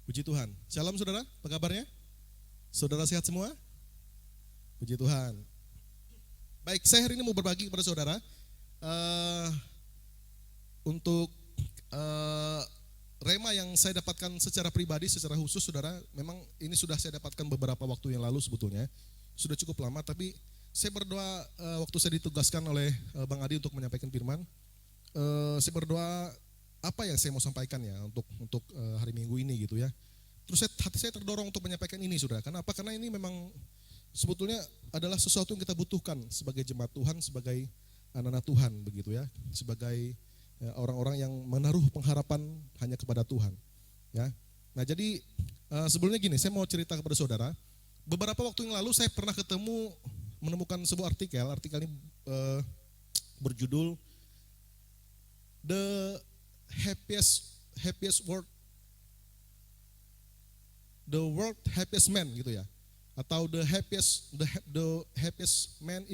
Puji Tuhan. Shalom saudara, apa kabarnya? Saudara sehat semua? Puji Tuhan. Baik, saya hari ini mau berbagi kepada saudara eh, untuk eh, rema yang saya dapatkan secara pribadi, secara khusus saudara. Memang ini sudah saya dapatkan beberapa waktu yang lalu sebetulnya. Sudah cukup lama, tapi saya berdoa waktu saya ditugaskan oleh Bang Adi untuk menyampaikan firman. Saya berdoa apa yang saya mau sampaikan ya untuk hari Minggu ini gitu ya. Terus hati saya terdorong untuk menyampaikan ini saudara. Kenapa? Karena ini memang sebetulnya adalah sesuatu yang kita butuhkan sebagai jemaat Tuhan, sebagai anak-anak Tuhan begitu ya, sebagai orang-orang yang menaruh pengharapan hanya kepada Tuhan. Ya. Nah jadi sebelumnya gini, saya mau cerita kepada saudara. Beberapa waktu yang lalu saya pernah menemukan sebuah artikel ini berjudul The World Happiest Man gitu ya, atau the happiest man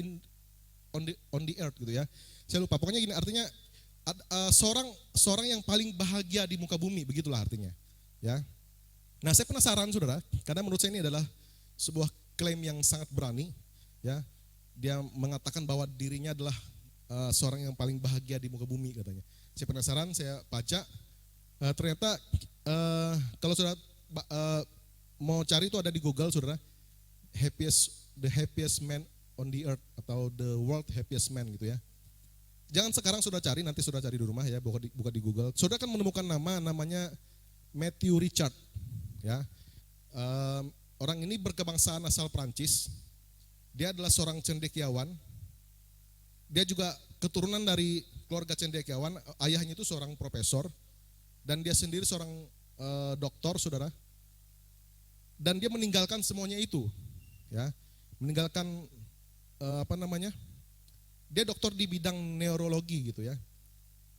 on the earth gitu ya. Saya lupa. Pokoknya gini artinya seorang yang paling bahagia di muka bumi, begitulah artinya. Ya. Nah saya penasaran saudara, karena menurut saya ini adalah sebuah klaim yang sangat berani. Ya, dia mengatakan bahwa dirinya adalah seorang yang paling bahagia di muka bumi katanya. Saya penasaran, saya baca, ternyata kalau saudara mau cari itu ada di Google saudara, the happiest man on the earth atau the world happiest man gitu ya. Jangan sekarang sudah cari, nanti sudah cari di rumah ya, buka di Google. Saudara kan menemukan namanya Matthew Richard ya. Orang ini berkebangsaan asal Prancis. Dia adalah seorang cendekiawan. Dia juga keturunan dari keluarga cendekiawan. Ayahnya itu seorang profesor dan dia sendiri seorang doktor, saudara. Dan dia meninggalkan semuanya itu, ya. Meninggalkan Dia doktor di bidang neurologi gitu ya.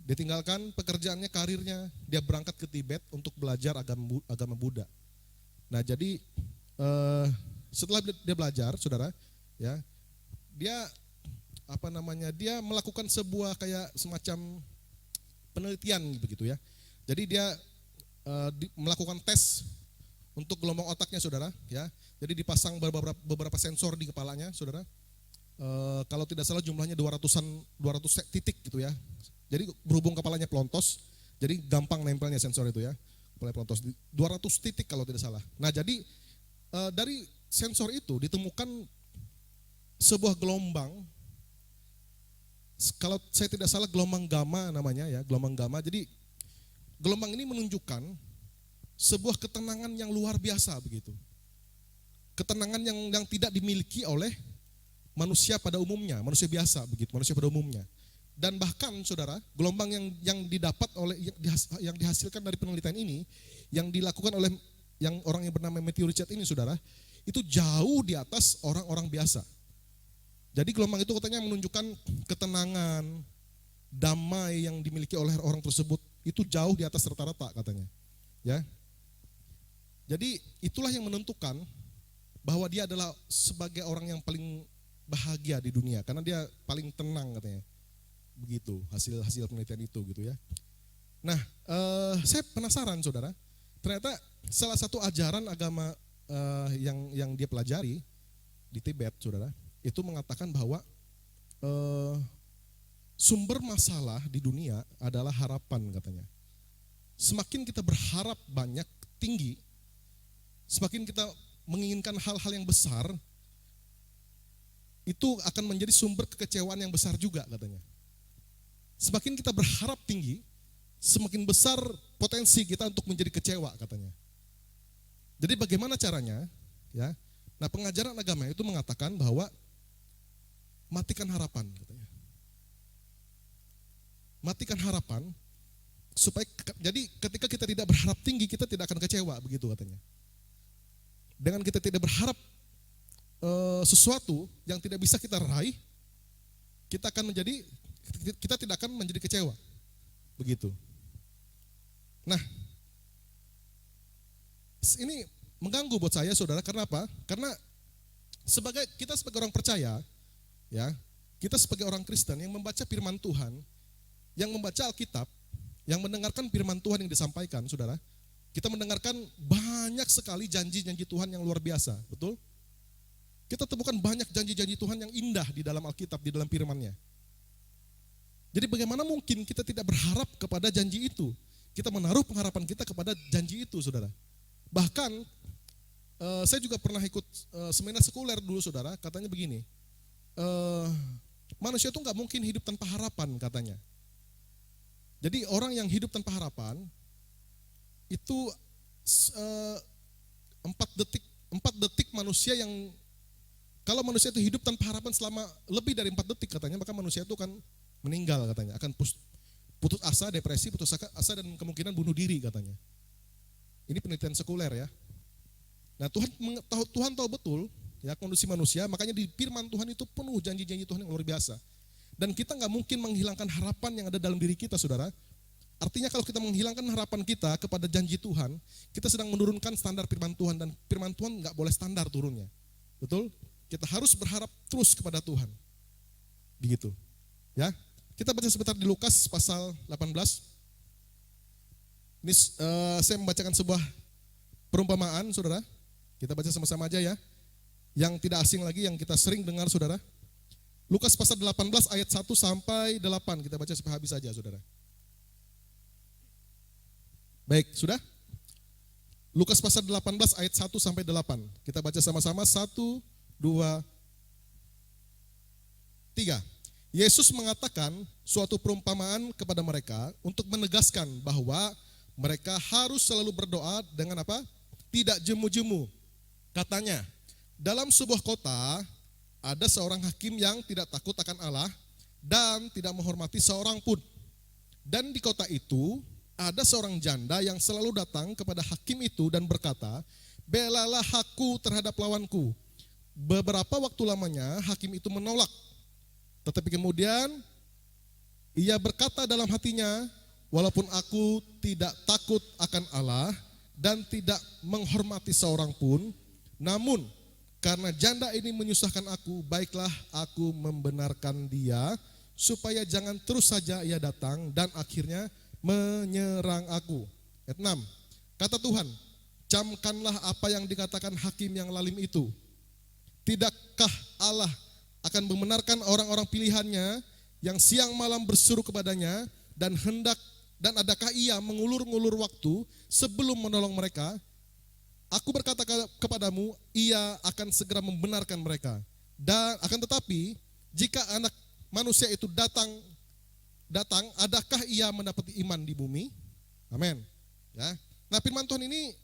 Dia tinggalkan pekerjaannya, karirnya, dia berangkat ke Tibet untuk belajar agama Buddha. Nah, jadi setelah dia belajar, saudara, ya, dia dia melakukan sebuah kayak semacam penelitian begitu ya. Jadi dia melakukan tes untuk gelombang otaknya saudara ya. Jadi dipasang beberapa sensor di kepalanya saudara. Kalau tidak salah jumlahnya 200 titik gitu ya. Jadi berhubung kepalanya pelontos, jadi gampang nempelnya sensor itu ya. Kepalanya pelontos 200 titik kalau tidak salah. Nah, jadi dari sensor itu ditemukan sebuah gelombang, kalau saya tidak salah gelombang gamma namanya ya, gelombang gamma. Jadi gelombang ini menunjukkan sebuah ketenangan yang luar biasa begitu. Ketenangan yang tidak dimiliki oleh manusia pada umumnya, manusia biasa begitu, manusia pada umumnya. Dan bahkan saudara, gelombang yang didapat yang dihasilkan dari penelitian ini, yang dilakukan oleh orang yang bernama Matthew Richard ini saudara, itu jauh di atas orang-orang biasa. Jadi gelombang itu katanya menunjukkan ketenangan, damai yang dimiliki oleh orang tersebut itu jauh di atas rata-rata katanya. Ya. Jadi itulah yang menentukan bahwa dia adalah sebagai orang yang paling bahagia di dunia karena dia paling tenang katanya. Begitu hasil penelitian itu gitu ya. Nah, saya penasaran saudara. Ternyata salah satu ajaran agama yang dia pelajari di Tibet saudara, itu mengatakan bahwa sumber masalah di dunia adalah harapan katanya. Semakin kita berharap banyak, tinggi, semakin kita menginginkan hal-hal yang besar, itu akan menjadi sumber kekecewaan yang besar juga katanya. Semakin kita berharap tinggi, semakin besar potensi kita untuk menjadi kecewa katanya. Jadi bagaimana caranya? Ya, nah pengajaran agama itu mengatakan bahwa matikan harapan katanya. Matikan harapan supaya jadi ketika kita tidak berharap tinggi kita tidak akan kecewa begitu katanya. Dengan kita tidak berharap sesuatu yang tidak bisa kita raih, kita tidak akan menjadi kecewa. Begitu. Nah, ini mengganggu buat saya saudara, karena apa? Karena kita sebagai orang percaya, ya, kita sebagai orang Kristen yang membaca firman Tuhan, yang membaca Alkitab, yang mendengarkan firman Tuhan yang disampaikan, saudara, Kita mendengarkan banyak sekali janji-janji Tuhan yang luar biasa, betul? Kita temukan banyak janji-janji Tuhan yang indah di dalam Alkitab, di dalam firman-Nya. Jadi bagaimana mungkin kita tidak berharap kepada janji itu? Kita menaruh pengharapan kita kepada janji itu, saudara. Bahkan, saya juga pernah ikut seminar sekuler dulu, saudara. Katanya begini, manusia itu nggak mungkin hidup tanpa harapan, katanya. Jadi orang yang hidup tanpa harapan, itu 4 detik manusia yang, kalau manusia itu hidup tanpa harapan selama lebih dari 4 detik katanya, maka manusia itu akan meninggal katanya, akan putus asa, depresi, putus asa dan kemungkinan bunuh diri katanya. Ini penelitian sekuler ya. Nah Tuhan tahu betul ya kondisi manusia, makanya di firman Tuhan itu penuh janji-janji Tuhan yang luar biasa. Dan kita nggak mungkin menghilangkan harapan yang ada dalam diri kita, saudara. Artinya kalau kita menghilangkan harapan kita kepada janji Tuhan, kita sedang menurunkan standar firman Tuhan, dan firman Tuhan nggak boleh standar turunnya. Betul? Kita harus berharap terus kepada Tuhan. Begitu. Ya. Kita baca sebentar di Lukas pasal 18. Ini saya membacakan sebuah perumpamaan, saudara. Kita baca sama-sama aja ya. Yang tidak asing lagi, yang kita sering dengar, saudara. Lukas pasal 18 ayat 1 sampai 8. Kita baca sampai habis saja, saudara. Baik, sudah? Lukas pasal 18 ayat 1 sampai 8. Kita baca sama-sama, 1, 2, 3. Yesus mengatakan suatu perumpamaan kepada mereka untuk menegaskan bahwa mereka harus selalu berdoa dengan apa? Tidak jemu-jemu. Katanya, dalam sebuah kota ada seorang hakim yang tidak takut akan Allah dan tidak menghormati seorang pun. Dan di kota itu ada seorang janda yang selalu datang kepada hakim itu dan berkata, belalah aku terhadap lawanku. Beberapa waktu lamanya hakim itu menolak. Tetapi kemudian ia berkata dalam hatinya, walaupun aku tidak takut akan Allah dan tidak menghormati seorang pun, namun karena janda ini menyusahkan aku, baiklah aku membenarkan dia, supaya jangan terus saja ia datang dan akhirnya menyerang aku. Ayat 6, kata Tuhan, camkanlah apa yang dikatakan hakim yang lalim itu. Tidakkah Allah akan membenarkan orang-orang pilihannya yang siang malam berseru kepadanya dan adakah ia mengulur-ngulur waktu sebelum menolong mereka? Aku berkata kepadamu, ia akan segera membenarkan mereka. Dan akan tetapi jika anak manusia itu datang, adakah ia mendapati iman di bumi? Amin. Ya. Nah, firman Tuhan ini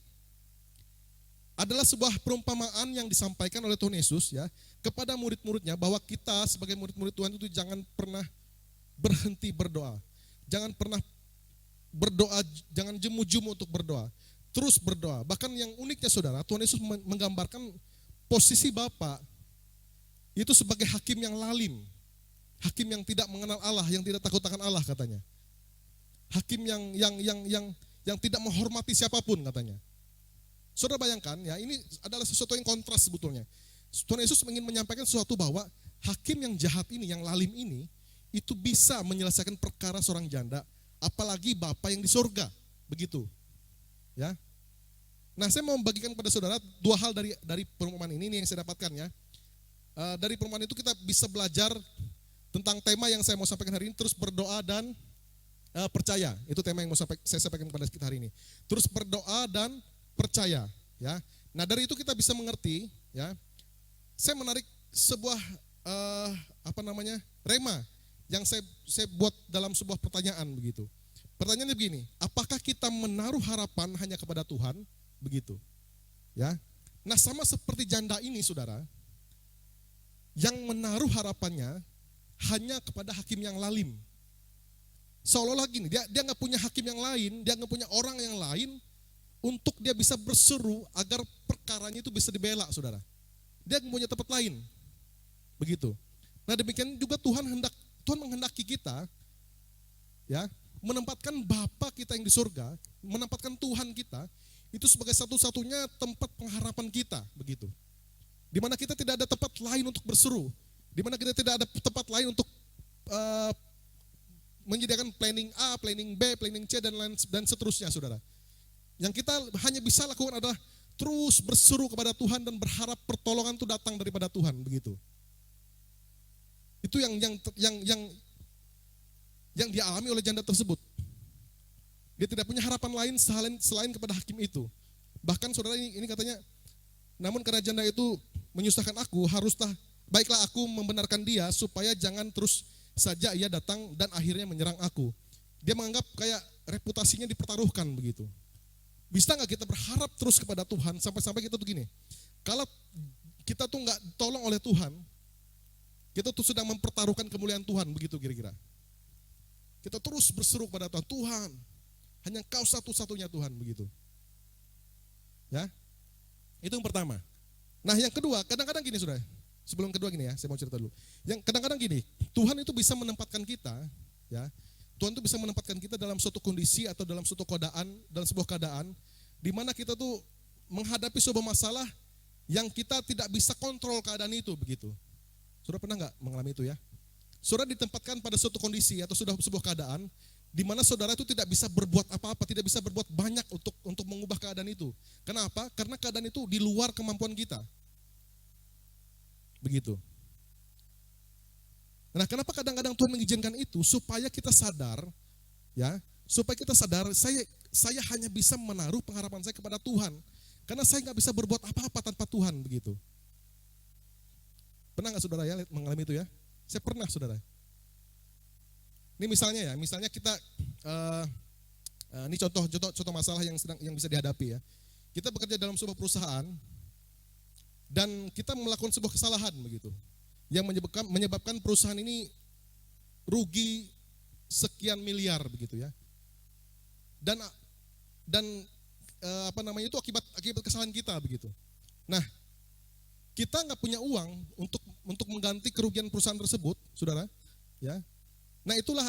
adalah sebuah perumpamaan yang disampaikan oleh Tuhan Yesus ya kepada murid-muridnya, bahwa kita sebagai murid-murid Tuhan itu jangan pernah berhenti berdoa. Jangan pernah berdoa, jangan jemu-jemu untuk berdoa. Terus berdoa. Bahkan yang uniknya, saudara, Tuhan Yesus menggambarkan posisi Bapa itu sebagai hakim yang lalim. Hakim yang tidak mengenal Allah, yang tidak takut akan Allah katanya. Hakim yang tidak menghormati siapapun katanya. Saudara bayangkan ya, ini adalah sesuatu yang kontras sebetulnya. Tuhan Yesus ingin menyampaikan sesuatu bahwa hakim yang jahat ini, yang lalim ini, itu bisa menyelesaikan perkara seorang janda, apalagi Bapa yang di surga, begitu. Ya. Nah, saya mau membagikan kepada saudara 2 hal dari perumpamaan ini yang saya dapatkan ya. Dari perumpamaan itu kita bisa belajar tentang tema yang saya mau sampaikan hari ini, terus berdoa dan percaya. Itu tema yang mau saya sampaikan kepada kita hari ini. Terus berdoa dan percaya, ya. Nah, dari itu kita bisa mengerti, ya. Saya menarik sebuah rema yang saya buat dalam sebuah pertanyaan begitu. Pertanyaannya begini, apakah kita menaruh harapan hanya kepada Tuhan? Begitu. Ya. Nah, sama seperti janda ini, saudara, yang menaruh harapannya hanya kepada hakim yang lalim. Seolah-olah gini, dia nggak punya hakim yang lain, dia nggak punya orang yang lain untuk dia bisa berseru agar perkaranya itu bisa dibela, saudara. Dia punya tempat lain. Begitu. Nah, demikian juga Tuhan menghendaki kita ya, menempatkan Bapa kita yang di surga, menempatkan Tuhan kita itu sebagai satu-satunya tempat pengharapan kita, begitu. Di mana kita tidak ada tempat lain untuk berseru, di mana kita tidak ada tempat lain untuk menyediakan planning A, planning B, planning C dan seterusnya, saudara. Yang kita hanya bisa lakukan adalah terus berseru kepada Tuhan dan berharap pertolongan itu datang daripada Tuhan, begitu. Itu yang dialami oleh janda tersebut. Dia tidak punya harapan lain selain kepada hakim itu. Bahkan saudara ini katanya, namun karena janda itu menyusahkan aku, baiklah aku membenarkan dia supaya jangan terus saja ia datang dan akhirnya menyerang aku. Dia menganggap kayak reputasinya dipertaruhkan begitu. Bisa nggak kita berharap terus kepada Tuhan sampai kita tuh gini, kalau kita tuh nggak tolong oleh Tuhan, kita tuh sedang mempertaruhkan kemuliaan Tuhan, begitu kira-kira. Kita terus berseru kepada Tuhan, Tuhan, hanya Engkau satu-satunya Tuhan, begitu. Ya, itu yang pertama. Nah yang kedua, kadang-kadang gini saudara, sebelum kedua gini ya, saya mau cerita dulu. Yang kadang-kadang gini, Tuhan itu bisa menempatkan kita, ya, Tuhan itu bisa menempatkan kita dalam suatu kondisi atau dalam suatu keadaan, dalam sebuah keadaan di mana kita tuh menghadapi sebuah masalah yang kita tidak bisa kontrol keadaan itu, begitu. Saudara pernah nggak mengalami itu ya? Saudara ditempatkan pada suatu kondisi atau sudah sebuah keadaan di mana saudara itu tidak bisa berbuat apa-apa, tidak bisa berbuat banyak untuk mengubah keadaan itu. Kenapa? Karena keadaan itu di luar kemampuan kita. Begitu. Nah, kenapa kadang-kadang Tuhan mengizinkan itu? Supaya kita sadar, ya, supaya kita sadar, saya hanya bisa menaruh pengharapan saya kepada Tuhan, karena saya nggak bisa berbuat apa-apa tanpa Tuhan, begitu. Pernah nggak saudara ya mengalami itu ya? Saya pernah saudara. Ini misalnya kita, ini contoh masalah yang bisa dihadapi ya. Kita bekerja dalam sebuah perusahaan dan kita melakukan sebuah kesalahan, begitu, yang menyebabkan perusahaan ini rugi sekian miliar, begitu ya. Dan itu akibat kesalahan kita, begitu. Nah, kita nggak punya uang untuk mengganti kerugian perusahaan tersebut, saudara, ya. Nah, itulah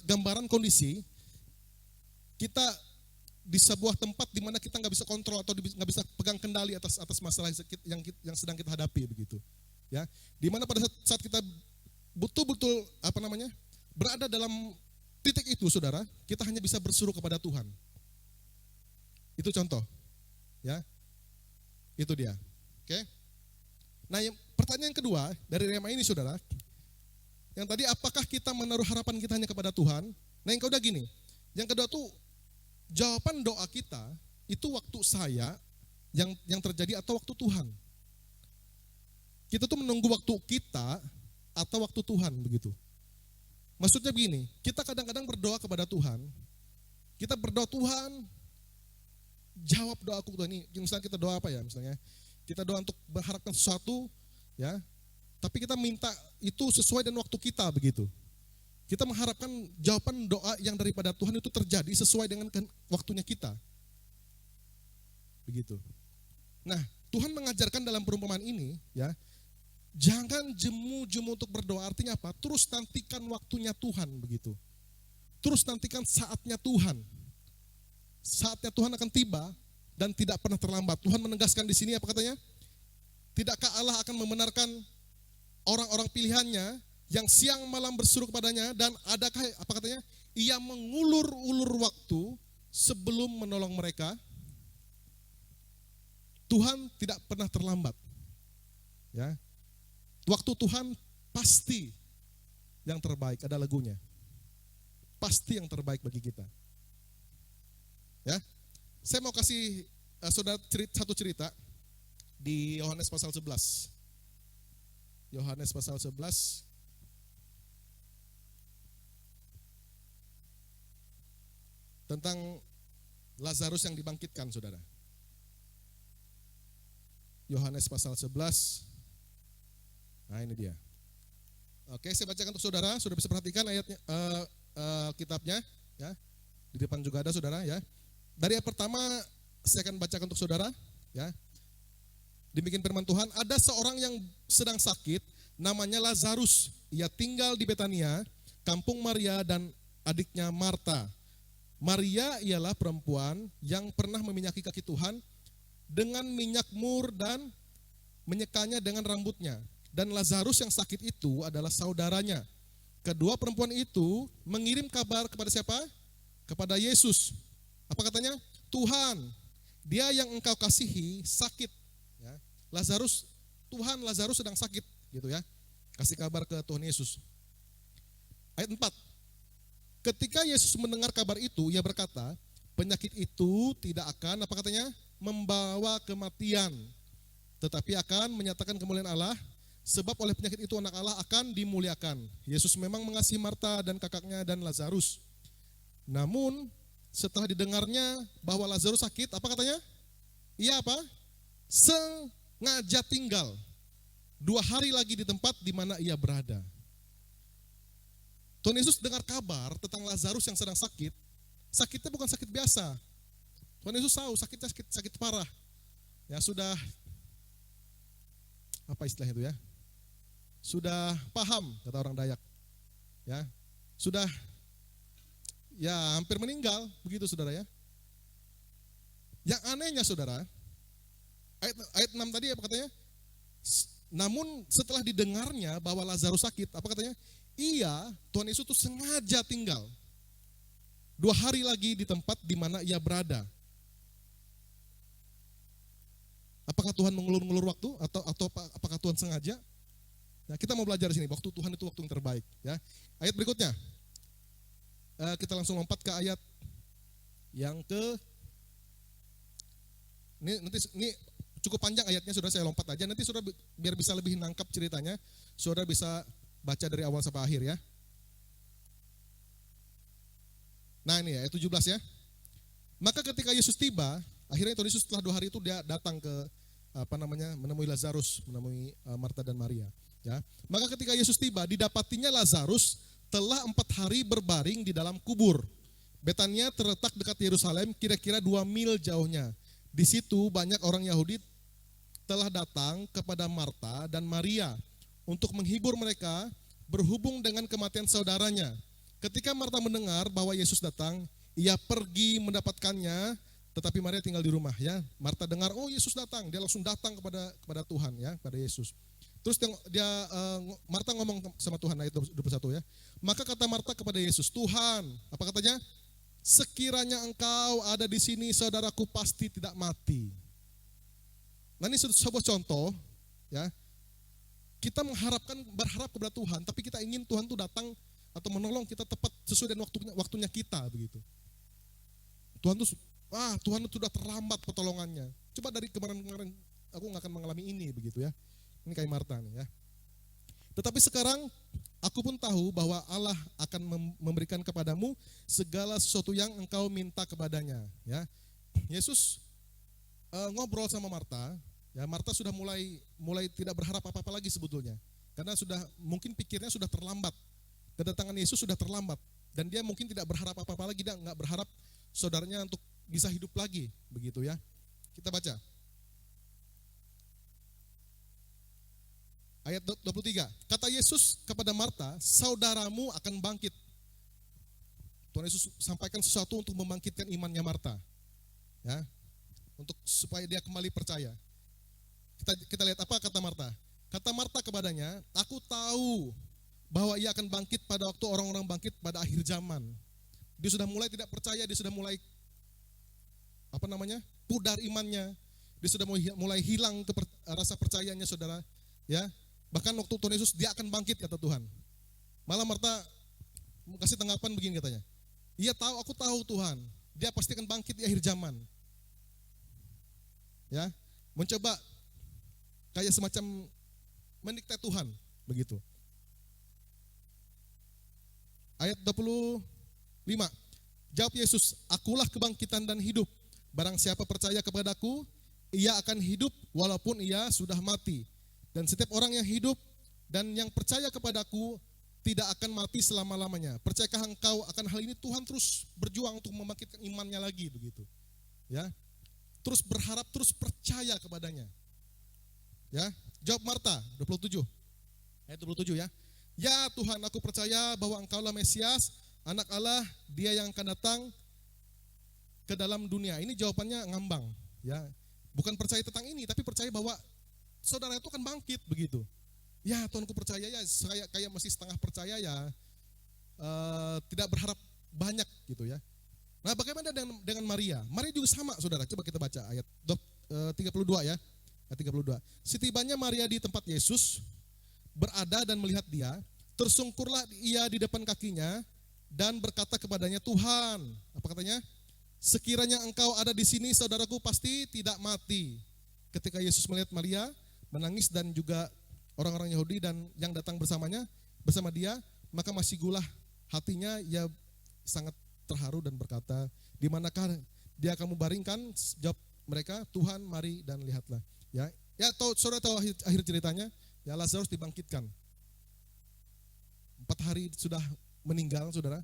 gambaran kondisi kita di sebuah tempat di mana kita nggak bisa kontrol atau nggak bisa pegang kendali atas masalah yang sedang kita hadapi, begitu. Ya, di mana pada saat kita betul-betul berada dalam titik itu, saudara, kita hanya bisa berseru kepada Tuhan. Itu contoh, ya, itu dia. Oke. Nah, pertanyaan kedua dari Rema ini, saudara, yang tadi apakah kita menaruh harapan kita hanya kepada Tuhan? Nah, yang kedua gini, yang kedua tuh jawaban doa kita itu waktu saya yang terjadi atau waktu Tuhan. Kita tuh menunggu waktu kita atau waktu Tuhan, begitu. Maksudnya begini, kita kadang-kadang berdoa kepada Tuhan. Kita berdoa, Tuhan, jawab doaku Tuhan. Ini misalnya kita doa apa ya, misalnya kita doa untuk mengharapkan sesuatu, ya. Tapi kita minta itu sesuai dengan waktu kita, begitu. Kita mengharapkan jawaban doa yang daripada Tuhan itu terjadi sesuai dengan waktunya kita. Begitu. Nah, Tuhan mengajarkan dalam perumpamaan ini, ya, jangan jemu-jemu untuk berdoa. Artinya apa? Terus nantikan waktunya Tuhan, begitu. Terus nantikan saatnya Tuhan. Saatnya Tuhan akan tiba dan tidak pernah terlambat. Tuhan menegaskan di sini apa katanya? Tidakkah Allah akan membenarkan orang-orang pilihannya yang siang malam berseru kepadanya, dan adakah, apa katanya, ia mengulur-ulur waktu sebelum menolong mereka? Tuhan tidak pernah terlambat. Ya. Waktu Tuhan pasti yang terbaik, ada lagunya. Pasti yang terbaik bagi kita. Ya. Saya mau kasih saudara satu cerita di Yohanes pasal 11. Yohanes pasal 11 tentang Lazarus yang dibangkitkan, saudara. Yohanes pasal 11. Nah, ini dia. Oke, saya bacakan untuk saudara. Sudah bisa perhatikan ayatnya, kitabnya, ya. Di depan juga ada, saudara, ya. Dari yang pertama saya akan bacakan untuk saudara, ya. Demikian firman Tuhan. Ada seorang yang sedang sakit, namanya Lazarus. Ia tinggal di Betania, kampung Maria dan adiknya Marta. Maria ialah perempuan yang pernah meminyaki kaki Tuhan dengan minyak mur dan menyekanya dengan rambutnya. Dan Lazarus yang sakit itu adalah saudaranya. Kedua perempuan itu mengirim kabar kepada siapa? Kepada Yesus. Apa katanya? Tuhan, dia yang engkau kasihi sakit. Ya. Lazarus, Tuhan Lazarus sedang sakit, gitu ya. Kasih kabar ke Tuhan Yesus. Ayat 4. Ketika Yesus mendengar kabar itu, ia berkata, penyakit itu tidak akan, apa katanya? Membawa kematian, tetapi akan menyatakan kemuliaan Allah, sebab oleh penyakit itu anak Allah akan dimuliakan. Yesus memang mengasihi Marta dan kakaknya dan Lazarus. Namun setelah didengarnya bahwa Lazarus sakit, apa katanya? Ia apa? Sengaja tinggal 2 hari lagi di tempat di mana ia berada. Tuhan Yesus dengar kabar tentang Lazarus yang sedang sakit. Sakitnya bukan sakit biasa. Tuhan Yesus tahu sakitnya sakit parah. Ya sudah, apa istilah itu ya? Sudah paham, kata orang Dayak. Ya, sudah ya hampir meninggal, begitu saudara ya. Yang anehnya saudara, ayat 6 tadi apa katanya? Namun setelah didengarnya bahwa Lazarus sakit, apa katanya? Tuhan Yesus itu sengaja tinggal 2 hari lagi di tempat di mana ia berada. Apakah Tuhan mengulur-ngulur waktu atau apakah Tuhan sengaja? Nah, kita mau belajar di sini. Waktu Tuhan itu waktu yang terbaik. Ya. Ayat berikutnya, kita langsung lompat ke ayat yang ini cukup panjang ayatnya, saudara, saya lompat aja. Nanti saudara biar bisa lebih nangkap ceritanya, saudara bisa baca dari awal sampai akhir ya. Nah ini ya, ayat 17 ya. Maka ketika Yesus tiba, akhirnya Tuhan Yesus setelah 2 hari itu dia datang ke menemui Lazarus, menemui Marta dan Maria. Ya. Maka ketika Yesus tiba, didapatinya Lazarus telah 4 hari berbaring di dalam kubur. Betania terletak dekat Yerusalem, kira-kira 2 mil jauhnya. Di situ banyak orang Yahudi telah datang kepada Marta dan Maria untuk menghibur mereka berhubung dengan kematian saudaranya. Ketika Marta mendengar bahwa Yesus datang, ia pergi mendapatkannya, tetapi Maria tinggal di rumah. Ya, Marta dengar, oh Yesus datang, dia langsung datang kepada Tuhan, ya, kepada Yesus. Terus Marta ngomong sama Tuhan, ayat 21 ya. Maka kata Marta kepada Yesus, Tuhan, apa katanya? Sekiranya engkau ada di sini, saudaraku pasti tidak mati. Nah ini sebuah contoh, ya. Kita berharap kepada Tuhan, tapi kita ingin Tuhan itu datang atau menolong kita tepat sesuai dengan waktunya kita, begitu. Tuhan itu sudah terlambat pertolongannya. Coba dari kemarin-kemarin aku nggak akan mengalami ini, begitu ya. Ini kayak Marta nih ya. Tetapi sekarang aku pun tahu bahwa Allah akan memberikan kepadamu segala sesuatu yang engkau minta kepadanya. Ya, Yesus ngobrol sama Marta. Ya, Marta sudah mulai tidak berharap apa-apa lagi sebetulnya, karena sudah mungkin pikirnya sudah terlambat. Kedatangan Yesus sudah terlambat dan dia mungkin tidak berharap apa-apa lagi, dia nggak berharap saudaranya untuk bisa hidup lagi, begitu ya. Kita baca. Ayat 23, kata Yesus kepada Marta, saudaramu akan bangkit. Tuhan Yesus sampaikan sesuatu untuk membangkitkan imannya Marta, ya, untuk supaya dia kembali percaya. Kita lihat apa kata Marta. Kata Marta kepadanya, aku tahu bahwa ia akan bangkit pada waktu orang-orang bangkit pada akhir zaman. Dia sudah mulai tidak percaya, dia sudah mulai pudar imannya, dia sudah mulai hilang rasa percayanya, saudara, ya. Bahkan waktu Tuhan Yesus dia akan bangkit, kata Tuhan. Malah Marta kasih tanggapan begini katanya, aku tahu Tuhan, dia pasti akan bangkit di akhir zaman. Ya, mencoba kayak semacam mendikte Tuhan, begitu. Ayat 25, jawab Yesus, akulah kebangkitan dan hidup. Barang siapa percaya kepadaku, ia akan hidup walaupun ia sudah mati. Dan setiap orang yang hidup dan yang percaya kepadaku tidak akan mati selama-lamanya. Percayakah engkau akan hal ini? Tuhan terus berjuang untuk membangkitkan imannya lagi, begitu. Ya, terus berharap, terus percaya kepadanya. Ya, jawab Marta, 27. Ayat 27 ya. Ya Tuhan, aku percaya bahwa engkaulah Mesias, anak Allah, dia yang akan datang ke dalam dunia. Ini jawabannya ngambang, ya. Bukan percaya tentang ini, tapi percaya bahwa saudara itu akan bangkit, begitu. Ya Tuhan, aku percaya ya, saya kayak masih setengah percaya ya, tidak berharap banyak gitu ya. Nah, bagaimana dengan Maria? Maria juga sama, saudara. Coba kita baca ayat 32 ya. Ayat 32. Setibanya Maria di tempat Yesus, berada dan melihat dia, tersungkurlah ia di depan kakinya dan berkata kepadanya, Tuhan, apa katanya? Sekiranya engkau ada di sini, saudaraku pasti tidak mati. Ketika Yesus melihat Maria menangis dan juga orang-orang Yahudi dan yang datang bersama dia, maka masih gulah hatinya, ia sangat terharu dan berkata, di manakah dia kamu baringkan? Jawab mereka, Tuhan, mari dan lihatlah. Ya, saudara tahu akhir ceritanya, ya Lazarus dibangkitkan. 4 hari sudah meninggal, saudara,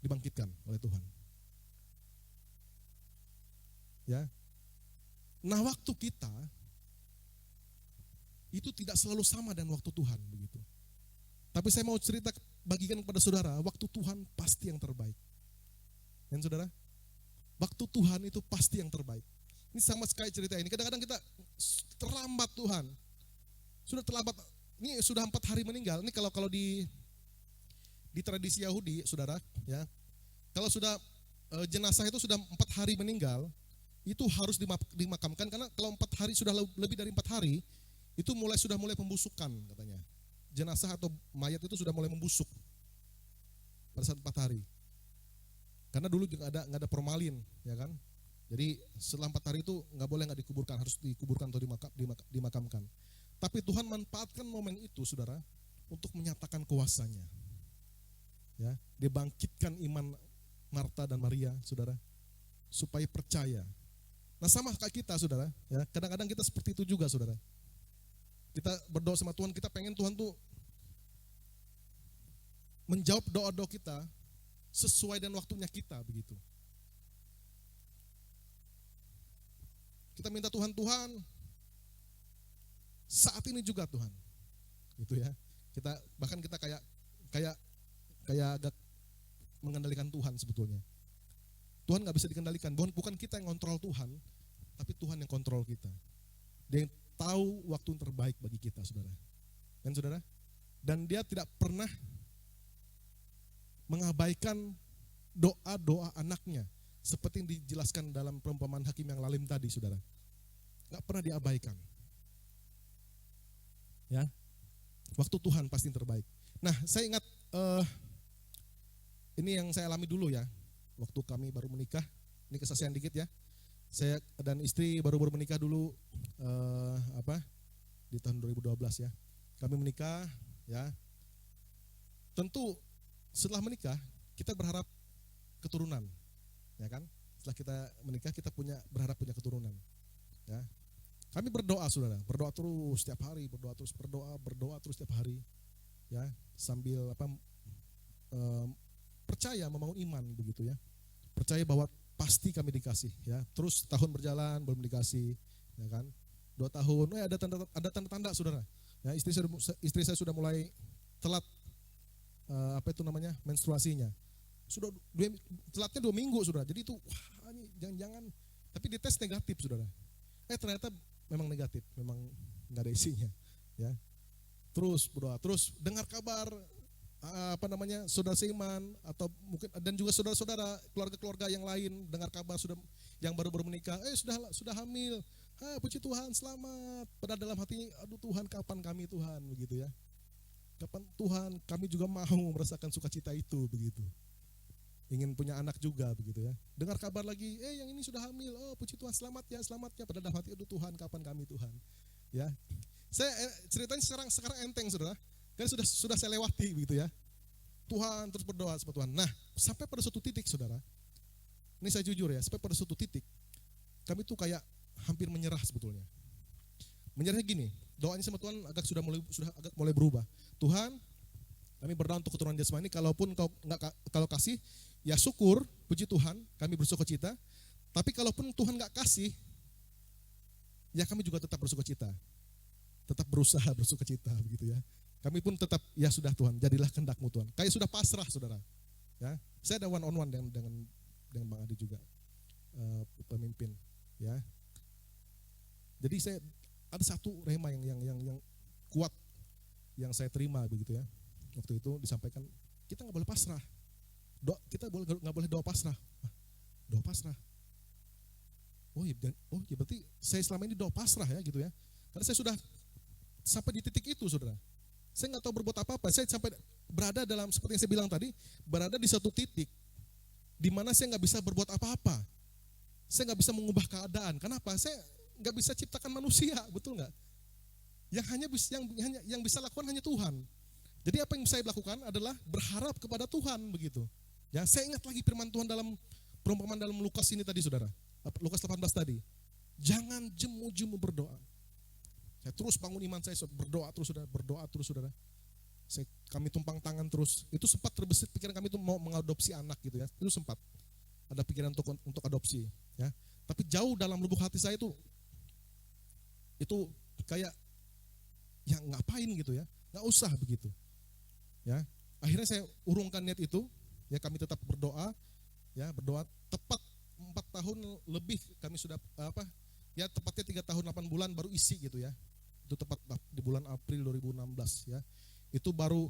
dibangkitkan oleh Tuhan. Ya. Nah, waktu kita itu tidak selalu sama dengan waktu Tuhan begitu. Tapi saya mau cerita bagikan kepada saudara, waktu Tuhan pasti yang terbaik. Dan saudara, waktu Tuhan itu pasti yang terbaik. Ini sama sekali cerita ini. Kadang-kadang kita terlambat Tuhan. Sudah terlambat. Ini sudah 4 hari meninggal. Ini kalau di tradisi Yahudi, saudara, ya. Kalau sudah jenazah itu sudah 4 hari meninggal, itu harus dimakamkan karena kalau 4 hari sudah lebih dari 4 hari, itu sudah mulai pembusukan katanya. Jenazah atau mayat itu sudah mulai membusuk pada saat 4 hari. Karena dulu juga nggak ada formalin, ya kan? Jadi setelah 4 hari itu nggak dikuburkan, harus dikuburkan atau dimakamkan. Tapi Tuhan manfaatkan momen itu, saudara, untuk menyatakan kuasanya. Ya, dia bangkitkan iman Marta dan Maria, saudara, supaya percaya. Nah, sama kayak kita, saudara, ya, kadang-kadang kita seperti itu juga, saudara. Kita berdoa sama Tuhan, kita pengen Tuhan tuh menjawab doa-doa kita sesuai dengan waktunya kita, begitu. Kita minta Tuhan, saat ini juga Tuhan, gitu ya. Bahkan kita kayak agak mengendalikan Tuhan sebetulnya. Tuhan nggak bisa dikendalikan, bukan kita yang kontrol Tuhan, tapi Tuhan yang kontrol kita. Dia yang tahu waktu yang terbaik bagi kita, saudara. Dan saudara, dan dia tidak pernah mengabaikan doa-doa anaknya, seperti yang dijelaskan dalam perumpamaan Hakim yang lalim tadi, saudara. Nggak pernah diabaikan. Ya, waktu Tuhan pasti yang terbaik. Nah, saya ingat ini yang saya alami dulu ya, waktu kami baru menikah. Ini kesaksian dikit ya. Saya dan istri baru menikah dulu di tahun 2012 ya. Kami menikah ya. Tentu setelah menikah kita berharap keturunan, ya kan? Setelah kita menikah kita berharap punya keturunan. Ya. Kami berdoa, saudara, berdoa terus setiap hari, berdoa terus setiap hari, ya, sambil percaya, membangun iman begitu ya. Percaya bahwa pasti kami dikasih, ya. Terus tahun berjalan belum dikasih, ya kan? 2 tahun, ada tanda-tanda, saudara. Ya, istri saya sudah mulai telat menstruasinya. Sudah telatnya 2 minggu, saudara. Jadi itu wah, ini jangan-jangan, tapi dites negatif, saudara. Ternyata memang negatif, memang nggak ada isinya, ya. Terus berdoa, terus dengar kabar saudara seiman atau mungkin dan juga saudara-saudara, keluarga-keluarga yang lain dengar kabar yang baru menikah, sudah hamil. Puji Tuhan, selamat. Padahal dalam hati, aduh Tuhan, kapan kami Tuhan, begitu ya. Kapan Tuhan, kami juga mau merasakan sukacita itu, begitu. Ingin punya anak juga, begitu ya. Dengar kabar lagi, yang ini sudah hamil. Oh, puji Tuhan, selamat ya. Padahal dalam hati, aduh Tuhan, kapan kami Tuhan. Ya. Saya ceritanya sekarang enteng, saudara. Kan sudah saya lewati, begitu ya. Tuhan, terus berdoa sama Tuhan. Nah, sampai pada suatu titik, saudara. Ini saya jujur ya, sampai pada suatu titik kami tuh kayak hampir menyerah sebetulnya. Menyerahnya gini, doanya sama Tuhan sudah agak mulai berubah. Tuhan, kami berdoa untuk keturunan jasmani, kalaupun kalau kasih, ya syukur, puji Tuhan, kami bersukacita. Tapi kalaupun Tuhan nggak kasih, ya kami juga tetap bersukacita. Tetap berusaha bersukacita, begitu ya. Kami pun tetap, ya sudah Tuhan, jadilah kehendak-Mu Tuhan. Kayak sudah pasrah, saudara. Ya, saya ada one on one dengan Bang Adi juga, pemimpin. Ya, jadi saya ada satu rema yang kuat yang saya terima, begitu ya. Waktu itu disampaikan, kita nggak boleh pasrah. Kita nggak boleh doa pasrah. Doa pasrah. Oh iya berarti saya selama ini doa pasrah ya gitu ya. Karena saya sudah sampai di titik itu, saudara. Saya nggak tahu berbuat apa-apa. Saya sampai berada dalam, seperti yang saya bilang tadi, berada di satu titik di mana saya nggak bisa berbuat apa-apa. Saya nggak bisa mengubah keadaan. Kenapa? Saya nggak bisa ciptakan manusia, betul nggak? Yang bisa lakukan hanya Tuhan. Jadi apa yang saya lakukan adalah berharap kepada Tuhan begitu. Ya, saya ingat lagi firman Tuhan dalam perumpamaan dalam Lukas ini tadi, saudara. Lukas 18 tadi. Jangan jemu-jemu berdoa. Saya terus bangun iman saya, berdoa terus saudara. Kami tumpang tangan terus. Itu sempat terbesit pikiran kami itu mau mengadopsi anak gitu ya. Itu sempat ada pikiran untuk adopsi ya. Tapi jauh dalam lubuk hati saya itu kayak ya ngapain gitu ya. Nggak usah begitu. Ya. Akhirnya saya urungkan niat itu, ya kami tetap berdoa tepat 4 tahun lebih kami sudah ya tepatnya 3 tahun 8 bulan baru isi gitu ya. Itu tepat di bulan April 2016 ya. Itu baru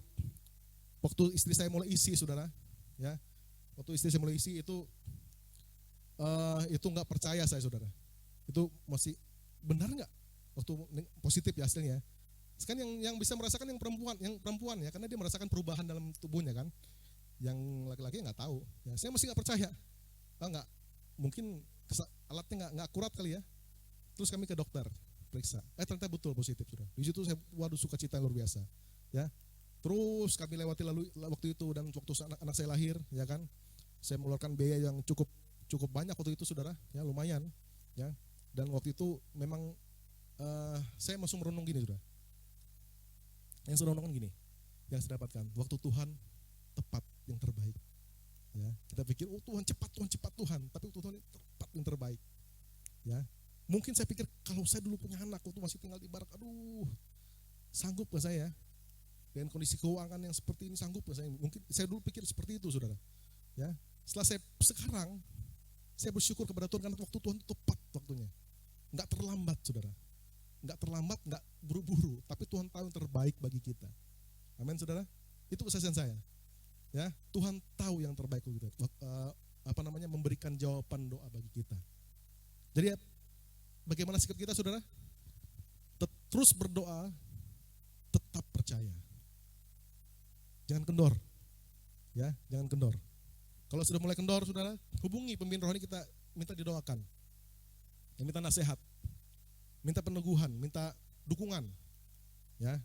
waktu istri saya mulai isi, saudara ya. Waktu istri saya mulai isi itu nggak percaya saya, saudara. Itu masih benar nggak waktu positif ya hasilnya. Sekarang yang bisa merasakan yang perempuan ya, karena dia merasakan perubahan dalam tubuhnya kan. Yang laki-laki nggak tahu ya. Saya masih nggak percaya. Nggak, mungkin alatnya nggak akurat kali ya. Terus kami ke dokter periksa, ternyata betul positif, sudah. Di situ saya sukacita yang luar biasa ya. Terus kami lewati waktu itu, dan waktu anak saya lahir ya kan, saya mengeluarkan biaya yang cukup banyak waktu itu, saudara ya, lumayan ya. Dan waktu itu memang saya masuk merenung gini, saudara. Yang saya renungkan gini, yang saya dapatkan, waktu Tuhan tepat yang terbaik ya. Kita pikir Tuhan cepat Tuhan, tapi waktu Tuhan tepat yang terbaik ya. Mungkin saya pikir kalau saya dulu punya anak waktu masih tinggal di Barak, sanggup gak saya dengan kondisi keuangan yang seperti ini, sanggup gak saya? Mungkin saya dulu pikir seperti itu, saudara ya. Sekarang saya bersyukur kepada Tuhan karena waktu Tuhan itu tepat waktunya, nggak terlambat, saudara, nggak terlambat, nggak buru-buru, tapi Tuhan tahu yang terbaik bagi kita. Amin, saudara. Itu kesaksian saya ya. Tuhan tahu yang terbaik bagi kita, memberikan jawaban doa bagi kita. Jadi bagaimana sikap kita, saudara? Terus berdoa, tetap percaya. Jangan kendor. Ya, jangan kendor. Kalau sudah mulai kendor, saudara, hubungi pemimpin rohani kita, minta didoakan. Ya, minta nasihat. Minta peneguhan, minta dukungan. Ya.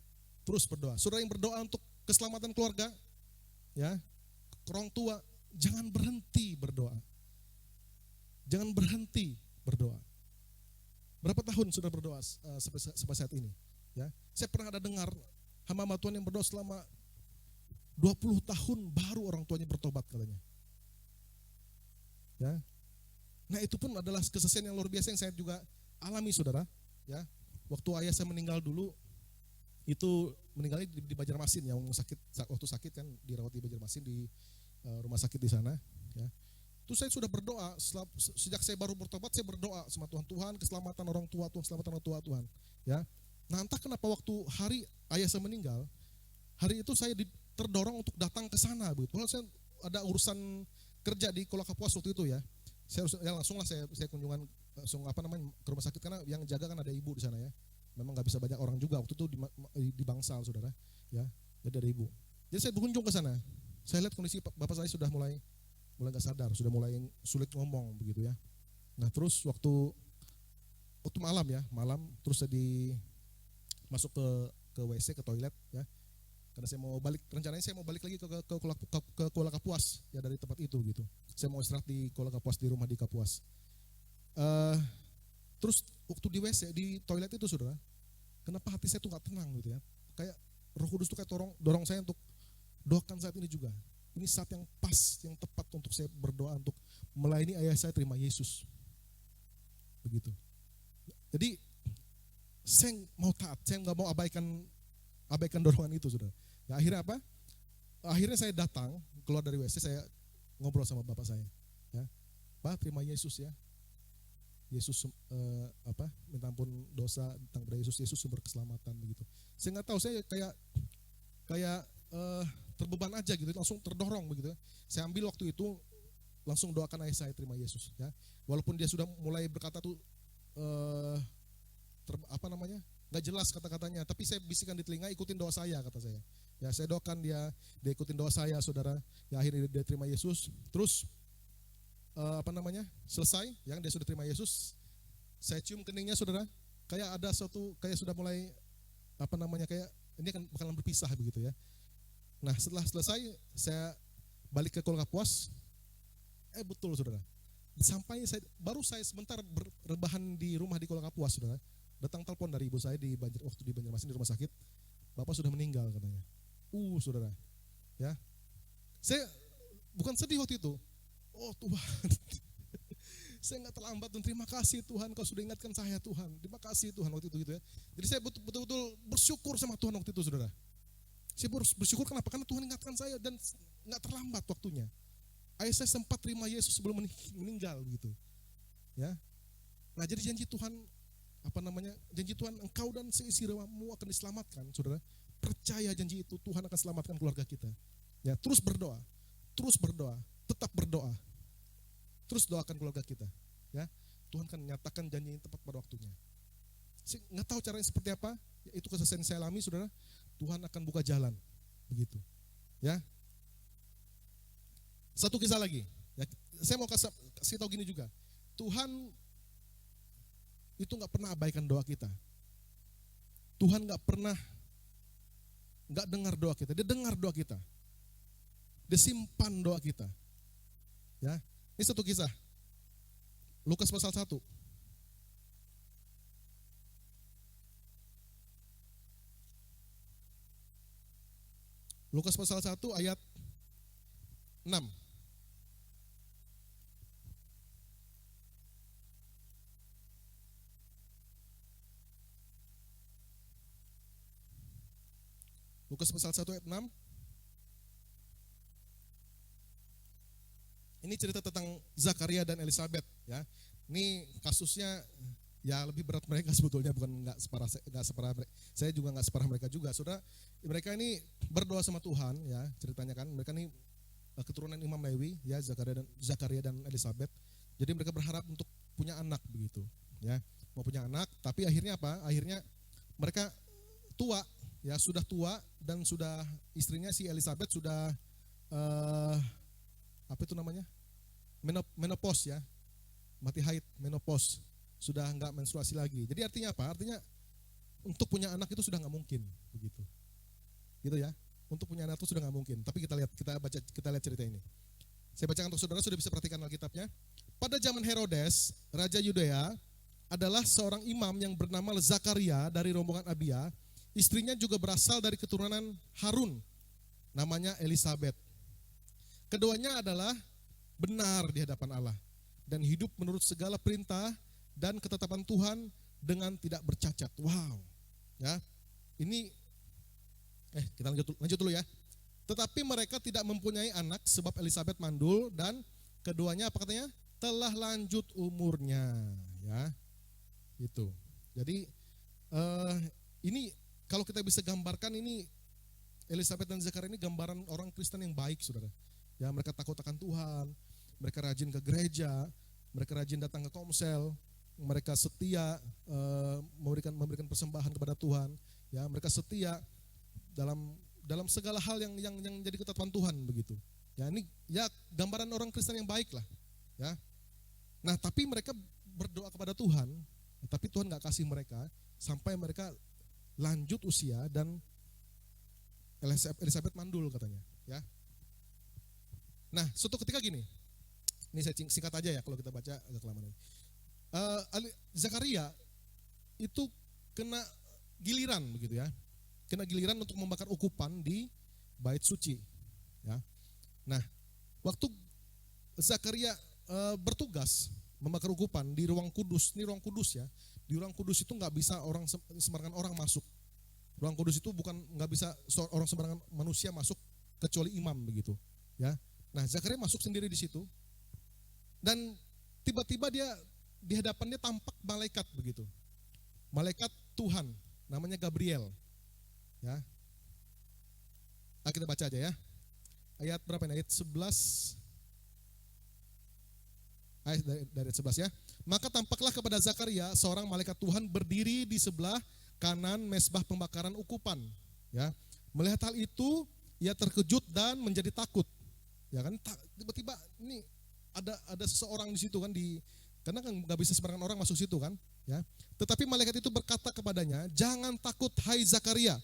Terus berdoa. Saudara yang berdoa untuk keselamatan keluarga, ya, orang tua, jangan berhenti berdoa. Jangan berhenti berdoa. Berapa tahun sudah berdoa sampai saat ini? Ya, saya pernah ada dengar hamba Tuhan yang berdoa selama 20 tahun baru orang tuanya bertobat katanya. Ya, nah itu pun adalah kesaksian yang luar biasa yang saya juga alami, saudara. Ya, waktu ayah saya meninggal dulu, itu meninggalnya di Banjarmasin, yang waktu sakit kan dirawat di Banjarmasin di rumah sakit di sana. Ya. Itu saya sudah berdoa, sejak saya baru bertobat saya berdoa sama Tuhan, keselamatan orang tua Tuhan, keselamatan orang tua Tuhan. Ya, nah entah kenapa waktu hari ayah saya meninggal, hari itu saya terdorong untuk datang ke sana, begitu. Kalau saya ada urusan kerja di Kolakapuas waktu itu ya, saya kunjungan langsung ke rumah sakit, karena yang jaga kan ada ibu di sana ya. Memang nggak bisa banyak orang juga waktu itu di Bangsal, saudara ya, jadi ada ibu. Jadi saya berkunjung ke sana, saya lihat kondisi bapak saya sudah mulai nggak sadar, sudah mulai sulit ngomong begitu ya. Nah terus waktu malam terus saya masuk ke WC, ke toilet ya, karena saya mau balik, rencananya saya mau balik lagi ke Kuala Kapuas ya, dari tempat itu gitu. Saya mau istirahat di Kuala Kapuas, di rumah di Kapuas. Terus waktu di WC, di toilet itu, saudara, kenapa hati saya tuh nggak tenang gitu ya? Kayak Roh Kudus tuh kayak dorong saya untuk doakan saat ini juga. Ini saat yang pas, yang tepat untuk saya berdoa untuk melayani ayah saya terima Yesus. Begitu. Jadi saya mau taat, saya nggak mau abaikan dorongan itu, saudara. Ya, akhirnya apa? Akhirnya saya datang, keluar dari WC, saya ngobrol sama bapak saya. Ya, Pak, terima Yesus ya. Yesus minta ampun dosa, tentang Yesus sumber keselamatan begitu. Saya nggak tahu, saya kayak terbeban aja gitu, langsung terdorong begitu. Saya ambil waktu itu langsung doakan ayah saya terima Yesus ya. Walaupun dia sudah mulai berkata tuh nggak jelas kata-katanya, tapi saya bisikan di telinga, ikutin doa saya kata saya. Ya saya doakan dia ikutin doa saya saudara. Ya akhirnya dia terima Yesus. Terus selesai, yang dia sudah terima Yesus, saya cium keningnya saudara, kayak ada suatu kayak sudah mulai kayak ini akan bakalan berpisah begitu ya. Nah setelah selesai saya balik ke Kolkapuas, betul saudara. Sampai saya sebentar berrebahan di rumah di Kolkapuas saudara, datang telepon dari ibu saya waktu di Banjarmasin di rumah sakit, bapak sudah meninggal katanya. Saudara, ya, saya bukan sedih waktu itu. Oh Tuhan, saya nggak terlambat dan terima kasih Tuhan, Kau sudah ingatkan saya Tuhan. Terima kasih Tuhan waktu itu gitu ya. Jadi saya betul-betul bersyukur sama Tuhan waktu itu saudara. Saya bersyukur kenapa? Karena Tuhan ingatkan saya dan nggak terlambat waktunya. Ayah saya sempat terima Yesus sebelum meninggal gitu. Ya. Nah jadi janji Tuhan janji Tuhan engkau dan seisi rumahmu akan diselamatkan saudara. Percaya janji itu, Tuhan akan selamatkan keluarga kita. Ya, terus berdoa, tetap berdoa. Terus doakan keluarga kita, ya. Tuhan akan menyatakan janji yang tepat pada waktunya. Saya nggak tahu caranya seperti apa, ya, itu kesaksian saya alami, saudara. Tuhan akan buka jalan, begitu, ya. Satu kisah lagi, ya. Saya mau kasih tahu gini juga, Tuhan itu nggak pernah abaikan doa kita. Tuhan nggak dengar doa kita, Dia dengar doa kita, Dia simpan doa kita, ya. Ini satu kisah, Lukas pasal 1. Lukas pasal 1 ayat 6. Lukas pasal 1 ayat 6. Ini cerita tentang Zakaria dan Elizabeth, ya. Ini kasusnya ya lebih berat mereka sebetulnya, bukan nggak separah mereka. Saya juga nggak separah mereka juga. Saudara, mereka ini berdoa sama Tuhan, ya, ceritanya kan. Mereka ini keturunan Imam Lewi, ya, Zakaria dan Elizabeth. Jadi mereka berharap untuk punya anak begitu, ya. Mau punya anak, tapi akhirnya apa? Akhirnya mereka tua, ya, sudah tua dan sudah istrinya si Elizabeth sudah menopause, ya, mati haid, menopause, sudah nggak menstruasi lagi. Jadi artinya apa? Artinya untuk punya anak itu sudah nggak mungkin, begitu, gitu ya. Untuk punya anak itu sudah nggak mungkin. Tapi kita lihat cerita ini. Saya bacakan untuk saudara, sudah bisa perhatikan Alkitabnya. Pada zaman Herodes, Raja Yudea, adalah seorang imam yang bernama Zakaria dari rombongan Abia. Istrinya juga berasal dari keturunan Harun, namanya Elizabeth. Keduanya adalah benar di hadapan Allah dan hidup menurut segala perintah dan ketetapan Tuhan dengan tidak bercacat. Wow, ya. Ini kita lanjut dulu ya. Tetapi mereka tidak mempunyai anak sebab Elizabeth mandul dan keduanya apa katanya? Telah lanjut umurnya, ya. Itu. Jadi ini kalau kita bisa gambarkan, ini Elizabeth dan Zakaria ini gambaran orang Kristen yang baik, saudara. Ya, mereka takut akan Tuhan, mereka rajin ke gereja, mereka rajin datang ke komsel, mereka setia memberikan persembahan kepada Tuhan, ya, mereka setia dalam segala hal yang jadi ketetapan Tuhan begitu. Ya, ini ya gambaran orang Kristen yang baik lah, ya. Nah, tapi mereka berdoa kepada Tuhan, tapi Tuhan nggak kasih mereka sampai mereka lanjut usia dan Elizabeth mandul katanya, ya. Nah, suatu ketika gini, ini saya singkat aja ya kalau kita baca agak kelamaan. Zakaria itu kena giliran begitu ya, kena giliran untuk membakar ukupan di bait suci, ya. Nah, waktu Zakaria bertugas membakar ukupan di ruang kudus, ini ruang kudus ya, di ruang kudus itu nggak bisa sembarangan orang masuk. Ruang kudus itu nggak bisa orang sembarangan manusia masuk kecuali imam begitu, ya. Nah, Zakaria masuk sendiri di situ, dan tiba-tiba dia di hadapannya tampak malaikat begitu, malaikat Tuhan, namanya Gabriel, ya. Nah, kita baca aja ya. ayat berapa ini? Ayat 11. Dari ayat 11 ya. Maka tampaklah kepada Zakaria seorang malaikat Tuhan berdiri di sebelah kanan mesbah pembakaran ukupan. Ya, melihat hal itu, ia terkejut dan menjadi takut. Ya kan, tiba-tiba ini ada seseorang di situ kan, karena kan nggak bisa sembarangan orang masuk situ kan. Ya, tetapi malaikat itu berkata kepadanya, jangan takut hai Zakaria.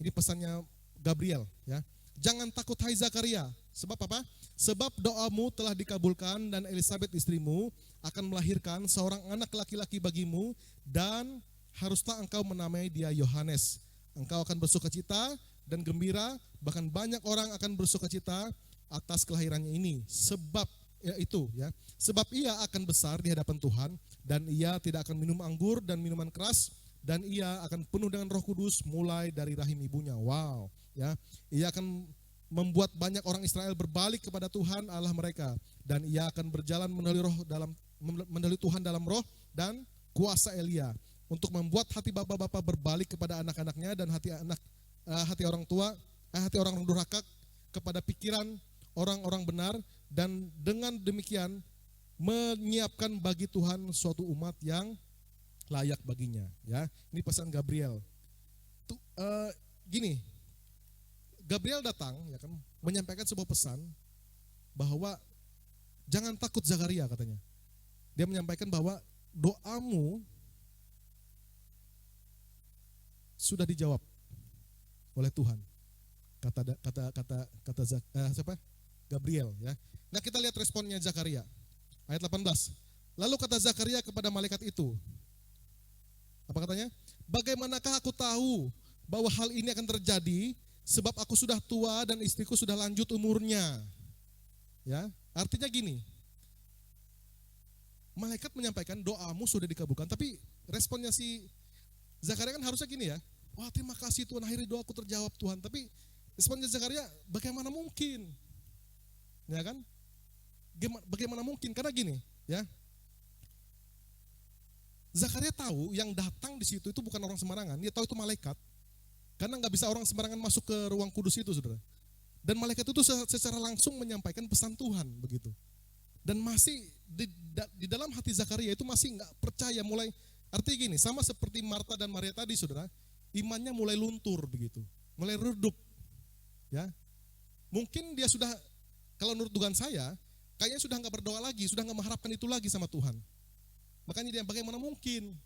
Ini pesannya Gabriel. Ya, jangan takut hai Zakaria. Sebab apa? Sebab doamu telah dikabulkan dan Elisabet istrimu akan melahirkan seorang anak laki-laki bagimu dan haruslah engkau menamai dia Yohanes. Engkau akan bersukacita dan gembira, bahkan banyak orang akan bersukacita atas kelahirannya ini. Sebab sebab ia akan besar di hadapan Tuhan dan ia tidak akan minum anggur dan minuman keras dan ia akan penuh dengan Roh Kudus mulai dari rahim ibunya. Wow, ya. Ia akan membuat banyak orang Israel berbalik kepada Tuhan Allah mereka dan ia akan berjalan mendahului Tuhan dalam roh dan kuasa Elia untuk membuat hati bapak-bapak berbalik kepada anak-anaknya dan hati orang durhaka kepada pikiran orang-orang benar, dan dengan demikian menyiapkan bagi Tuhan suatu umat yang layak baginya. Ya, ini pesan Gabriel. Gini, Gabriel datang, ya kan, menyampaikan sebuah pesan bahwa jangan takut Zakaria, katanya. Dia menyampaikan bahwa doamu sudah dijawab oleh Tuhan. Siapa? Gabriel, ya. Nah, kita lihat responnya Zakaria. Ayat 18. Lalu kata Zakaria kepada malaikat itu, apa katanya? Bagaimanakah aku tahu bahwa hal ini akan terjadi? Sebab aku sudah tua dan istriku sudah lanjut umurnya. Ya, artinya gini. Malaikat menyampaikan doamu sudah dikabulkan, tapi responnya si Zakaria kan harusnya gini ya. Wah, terima kasih Tuhan, akhirnya doaku terjawab Tuhan. Tapi responnya Zakaria, bagaimana mungkin? Ya kan? Bagaimana mungkin? Karena gini, ya. Zakaria tahu yang datang di situ itu bukan orang sembarangan. Dia tahu itu malaikat. Karena nggak bisa orang sembarangan masuk ke ruang kudus itu, saudara. Dan malaikat itu secara langsung menyampaikan pesan Tuhan, begitu. Dan masih di dalam hati Zakaria itu masih nggak percaya, artinya gini, sama seperti Marta dan Maria tadi, saudara, imannya mulai luntur, begitu, mulai redup, ya. Mungkin dia sudah, kalau menurut dugaan saya, kayaknya sudah nggak berdoa lagi, sudah nggak mengharapkan itu lagi sama Tuhan. Makanya dia bagaimana mungkin,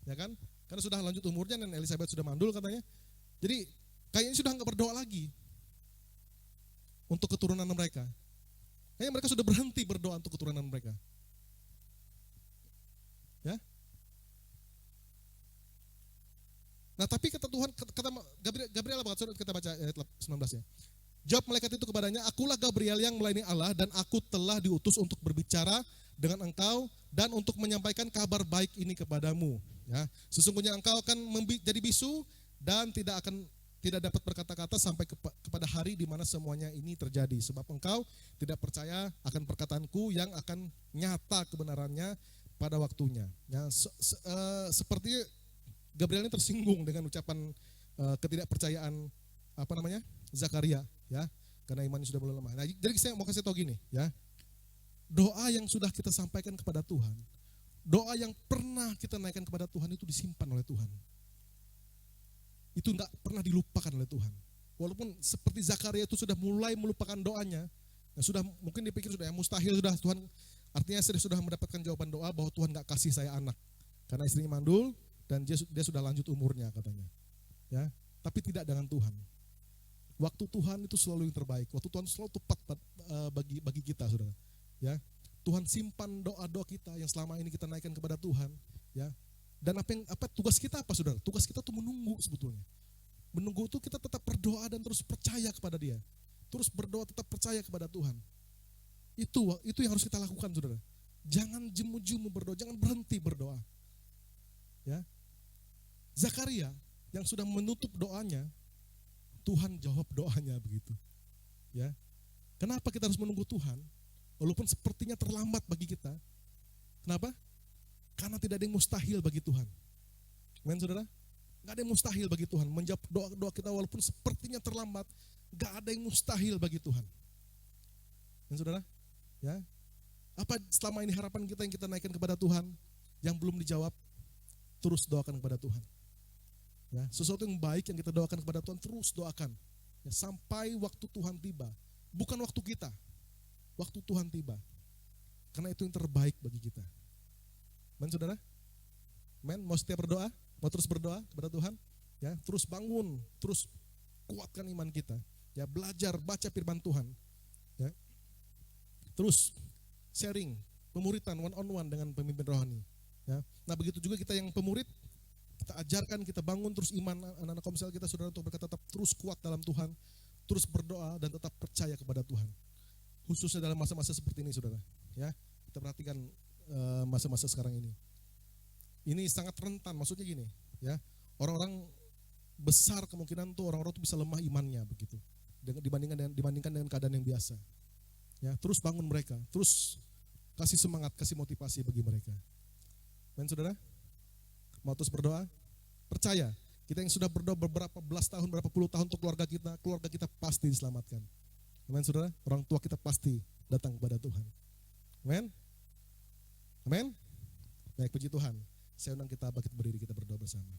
ya kan? Karena sudah lanjut umurnya dan Elisabet sudah mandul katanya. Jadi kayaknya sudah nggak berdoa lagi untuk keturunan mereka. Kayaknya mereka sudah berhenti berdoa untuk keturunan mereka. Ya. Nah, tapi kata Tuhan, kata Gabriel apa? Kita baca ayat 19 ya. Jawab malaikat itu kepadanya, akulah Gabriel yang melayani Allah dan aku telah diutus untuk berbicara dengan engkau dan untuk menyampaikan kabar baik ini kepadamu. Ya. Sesungguhnya engkau akan jadi bisu dan tidak dapat berkata-kata sampai kepada hari di mana semuanya ini terjadi. Sebab engkau tidak percaya akan perkataanku yang akan nyata kebenarannya pada waktunya. Ya, seperti Gabriel ini tersinggung dengan ucapan ketidakpercayaan Zakaria, ya, karena imannya sudah mulai lemah. Nah, jadi saya mau kasih tahu gini, ya, doa yang sudah kita sampaikan kepada Tuhan, doa yang pernah kita naikkan kepada Tuhan itu disimpan oleh Tuhan. Itu tidak pernah dilupakan oleh Tuhan. Walaupun seperti Zakaria itu sudah mulai melupakan doanya, ya sudah mungkin dipikir sudah mustahil sudah Tuhan, artinya sudah mendapatkan jawaban doa bahwa Tuhan nggak kasih saya anak karena istrinya mandul dan dia sudah lanjut umurnya katanya. Ya, tapi tidak dengan Tuhan. Waktu Tuhan itu selalu yang terbaik. Waktu Tuhan selalu tepat bagi kita, saudara. Ya, Tuhan simpan doa-doa kita yang selama ini kita naikkan kepada Tuhan. Ya. Dan apa tugas kita apa, saudara? Tugas kita tuh menunggu sebetulnya. Menunggu itu kita tetap berdoa dan terus percaya kepada Dia. Terus berdoa, tetap percaya kepada Tuhan. Itu yang harus kita lakukan, saudara. Jangan jemu-jemu berdoa, jangan berhenti berdoa. Ya. Zakaria yang sudah menutup doanya, Tuhan jawab doanya begitu. Ya. Kenapa kita harus menunggu Tuhan? Walaupun sepertinya terlambat bagi kita. Kenapa? Karena tidak ada yang mustahil bagi Tuhan. Amin, saudara? Gak ada yang mustahil bagi Tuhan menjawab doa-doa kita walaupun sepertinya terlambat. Gak ada yang mustahil bagi Tuhan. Dan saudara, ya, apa selama ini harapan kita yang kita naikkan kepada Tuhan yang belum dijawab, terus doakan kepada Tuhan. Ya, sesuatu yang baik yang kita doakan kepada Tuhan, terus doakan. Ya, sampai waktu Tuhan tiba. Bukan waktu kita, waktu Tuhan tiba. Karena itu yang terbaik bagi kita. Men saudara? Men, mau setia berdoa? Mau terus berdoa kepada Tuhan? Ya, terus bangun, terus kuatkan iman kita. Ya, belajar baca firman Tuhan. Ya. Terus sharing, pemuritan one on one dengan pemimpin rohani. Ya. Nah, begitu juga kita yang pemurid, kita ajarkan, kita bangun terus iman anak-anak komsel kita, saudara, untuk mereka tetap terus kuat dalam Tuhan, terus berdoa dan tetap percaya kepada Tuhan. Khususnya dalam masa-masa seperti ini, saudara. Ya, kita perhatikan masa-masa sekarang ini. Ini sangat rentan, maksudnya gini, ya, orang-orang besar kemungkinan tuh orang-orang tuh bisa lemah imannya begitu, dibandingkan dengan keadaan yang biasa. Ya, terus bangun mereka, terus kasih semangat, kasih motivasi bagi mereka. Dan saudara, mau terus berdoa, percaya kita yang sudah berdoa beberapa belas tahun, berapa puluh tahun untuk keluarga kita pasti diselamatkan. Amin saudara, orang tua kita pasti datang kepada Tuhan. Amin. Amin. Baik, puji Tuhan. Saya undang kita bangkit berdiri, kita berdoa bersama.